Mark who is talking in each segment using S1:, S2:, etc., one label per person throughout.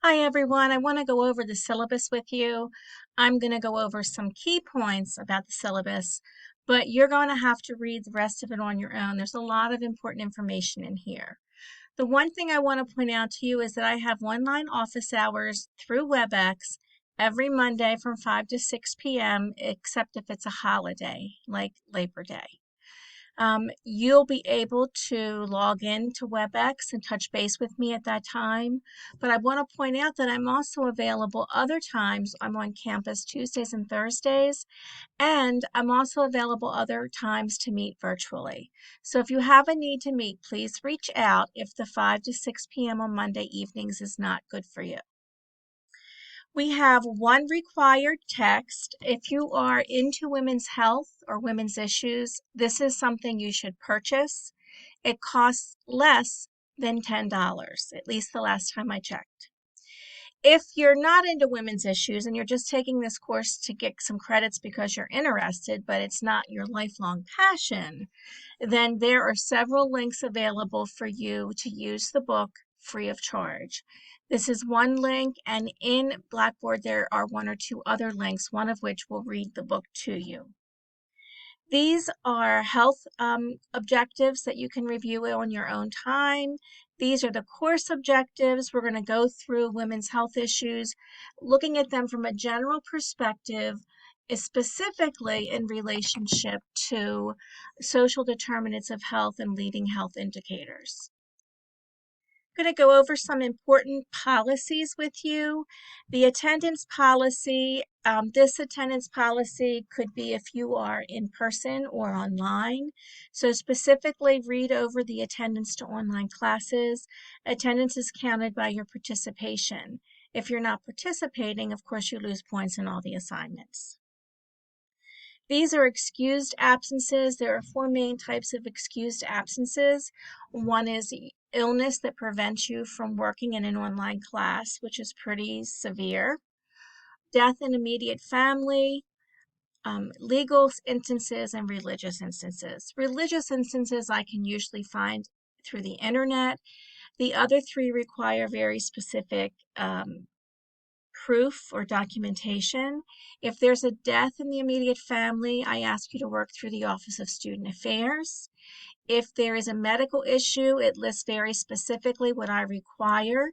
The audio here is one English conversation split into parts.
S1: Hi everyone, I want to go over the syllabus with you. I'm going to go over some key points about the syllabus, but you're going to have to read the rest of it on your own. There's a lot of important information in here. The one thing I want to point out to you is that I have online office hours through WebEx every Monday from 5 to 6 p.m., except if it's a holiday like Labor Day. You'll be able to log in to WebEx and touch base with me at that time. But I want to point out that I'm also available other times. I'm on campus Tuesdays and Thursdays, and I'm also available other times to meet virtually. So if you have a need to meet, please reach out if the 5 to 6 p.m. on Monday evenings is not good for you. We have one required text. If you are into women's health or women's issues, this is something you should purchase. It costs less than $10, at least the last time I checked. If you're not into women's issues and you're just taking this course to get some credits because you're interested, but it's not your lifelong passion, then there are several links available for you to use the book free of charge. This is one link, and in Blackboard there are one or two other links, one of which will read the book to you. These are health objectives that you can review on your own time. These are the course objectives. We're going to go through women's health issues, looking at them from a general perspective, specifically in relationship to social determinants of health and leading health indicators. I'm going to go over some important policies with you. The attendance policy, this attendance policy could be if you are in person or online. So specifically read over the attendance to online classes. Attendance is counted by your participation. If you're not participating, of course, you lose points in all the assignments. These are excused absences. There are four main types of excused absences. One is illness that prevents you from working in an online class, which is pretty severe. Death in immediate family, legal instances, and religious instances. Religious instances I can usually find through the internet. The other three require very specific proof or documentation. If there's a death in the immediate family, I ask you to work through the Office of Student Affairs. If there is a medical issue, it lists very specifically what I require.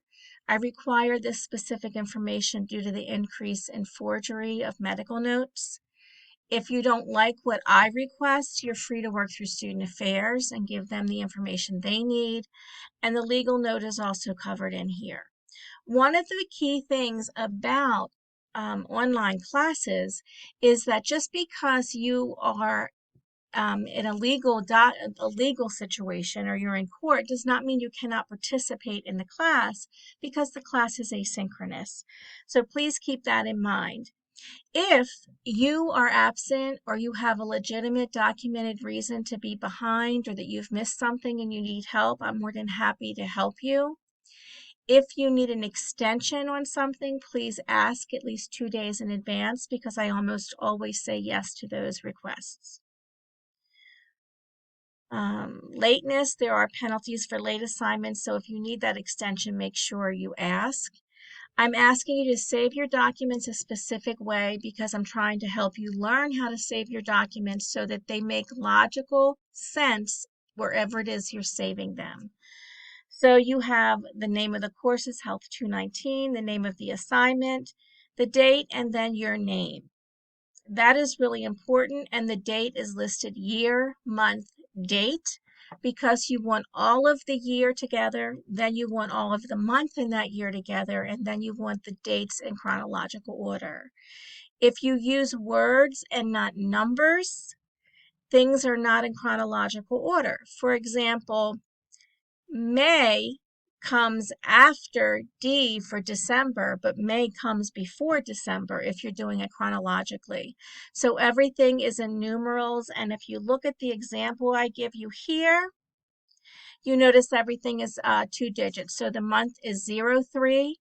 S1: I require this specific information due to the increase in forgery of medical notes. If you don't like what I request, you're free to work through Student Affairs and give them the information they need. And the legal note is also covered in here. One of the key things about online classes is that just because you are in a legal situation or you're in court does not mean you cannot participate in the class because the class is asynchronous. So please keep that in mind. If you are absent or you have a legitimate documented reason to be behind or that you've missed something and you need help, I'm more than happy to help you. If you need an extension on something, please ask at least 2 days in advance because I almost always say yes to those requests. Lateness, there are penalties for late assignments, so if you need that extension, make sure you ask. I'm asking you to save your documents a specific way because I'm trying to help you learn how to save your documents so that they make logical sense wherever it is you're saving them. So you have the name of the course is Health 219, the name of the assignment, the date, and then your name. That is really important, and the date is listed year, month, date, because you want all of the year together, then you want all of the month in that year together, and then you want the dates in chronological order. If you use words and not numbers, things are not in chronological order. For example, May comes after D for December, but May comes before December if you're doing it chronologically. So everything is in numerals, and if you look at the example I give you here, you notice everything is 2 digits. So the month is 03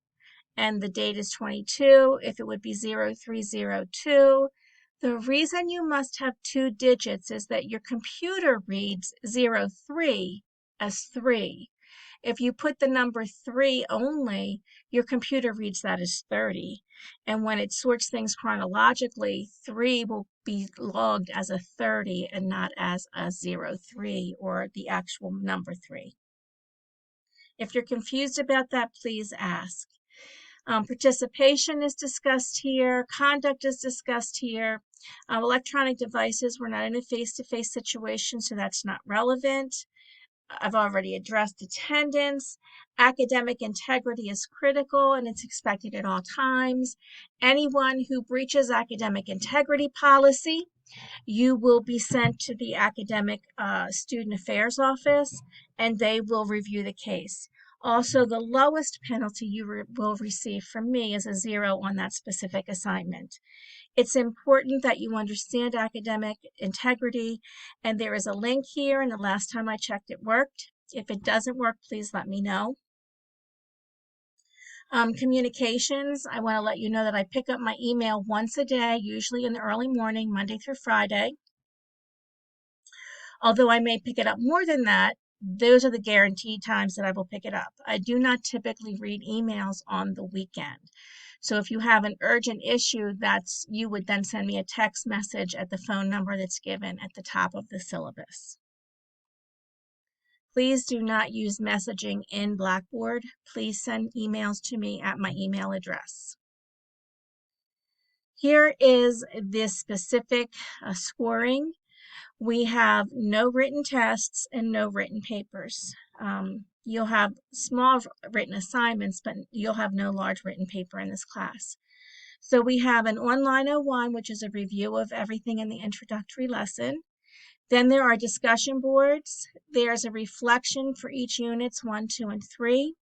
S1: and the date is 22. If it would be 0302. The reason you must have 2 digits is that your computer reads 03 as 3. If you put the number 3 only, your computer reads that as 30. And when it sorts things chronologically, 3 will be logged as a 30 and not as a 03 or the actual number 3. If you're confused about that, please ask. Participation is discussed here. Conduct is discussed here. Electronic devices, we're not in a face-to-face situation, so that's not relevant. I've already addressed attendance. Academic integrity is critical and it's expected at all times. Anyone who breaches academic integrity policy, you will be sent to the academic student affairs office and they will review the case. Also, the lowest penalty you will receive from me is a 0 on that specific assignment. It's important that you understand academic integrity, and there is a link here, and the last time I checked it worked. If it doesn't work, please let me know. Communications, I want to let you know that I pick up my email once a day, usually in the early morning, Monday through Friday. Although I may pick it up more than that, those are the guaranteed times that I will pick it up. I do not typically read emails on the weekend. So if you have an urgent issue, you would then send me a text message at the phone number that's given at the top of the syllabus. Please do not use messaging in Blackboard. Please send emails to me at my email address. Here is this specific scoring. We have no written tests and no written papers. You'll have small written assignments, but you'll have no large written paper in this class. So we have an online 01, which is a review of everything in the introductory lesson. Then there are discussion boards. There's a reflection for each units 1, 2, and 3.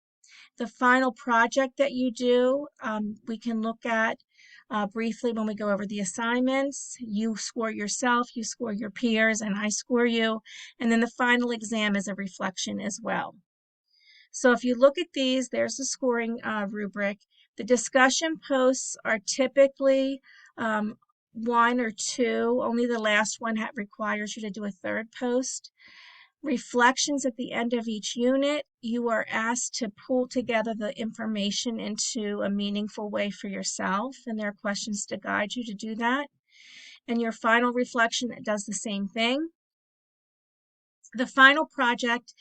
S1: The final project that you do, we can look at briefly when we go over the assignments. You score yourself, you score your peers, and I score you. And then the final exam is a reflection as well. So if you look at these, there's the scoring rubric. The discussion posts are typically 1 or 2. Only the last one requires you to do a third post. Reflections at the end of each unit, you are asked to pull together the information into a meaningful way for yourself, and there are questions to guide you to do that. And your final reflection does the same thing. The final project,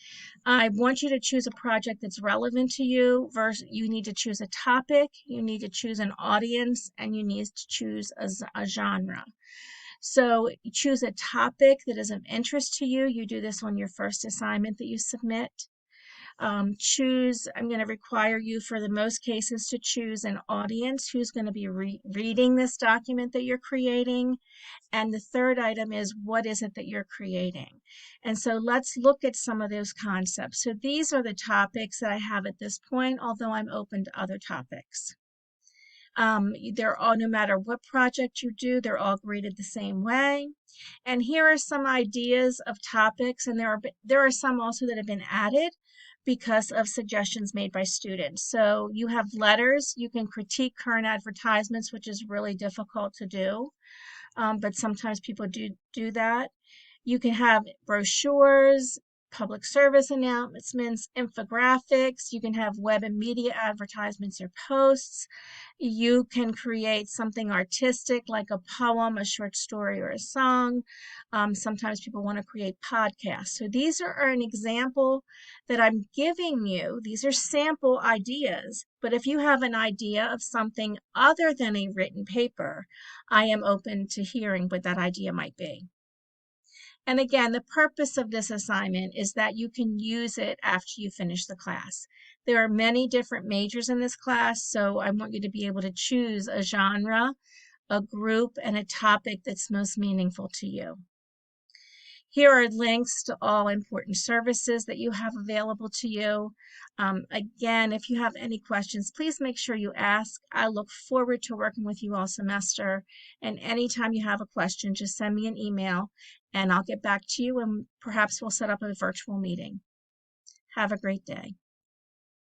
S1: I want you to choose a project that's relevant to you. You need to choose a topic, you need to choose an audience, and you need to choose a genre. So choose a topic that is of interest to you. You do this on your first assignment that you submit. I'm going to require you for the most cases to choose an audience who's going to be reading this document that you're creating. And the third item is, what is it that you're creating? And so let's look at some of those concepts. So these are the topics that I have at this point, although I'm open to other topics. They're all, no matter what project you do, they're all graded the same way. And here are some ideas of topics, and there are some also that have been added because of suggestions made by students. So you have letters. You can critique current advertisements, which is really difficult to do, but sometimes people do that. You can have brochures, public service announcements, infographics. You can have web and media advertisements or posts. You can create something artistic like a poem, a short story, or a song. Sometimes people want to create podcasts. So these are an example that I'm giving you. These are sample ideas. But if you have an idea of something other than a written paper, I am open to hearing what that idea might be. And again, the purpose of this assignment is that you can use it after you finish the class. There are many different majors in this class, so I want you to be able to choose a genre, a group, and a topic that's most meaningful to you. Here are links to all important services that you have available to you. Again, if you have any questions, please make sure you ask. I look forward to working with you all semester. And anytime you have a question, just send me an email and I'll get back to you and perhaps we'll set up a virtual meeting. Have a great day.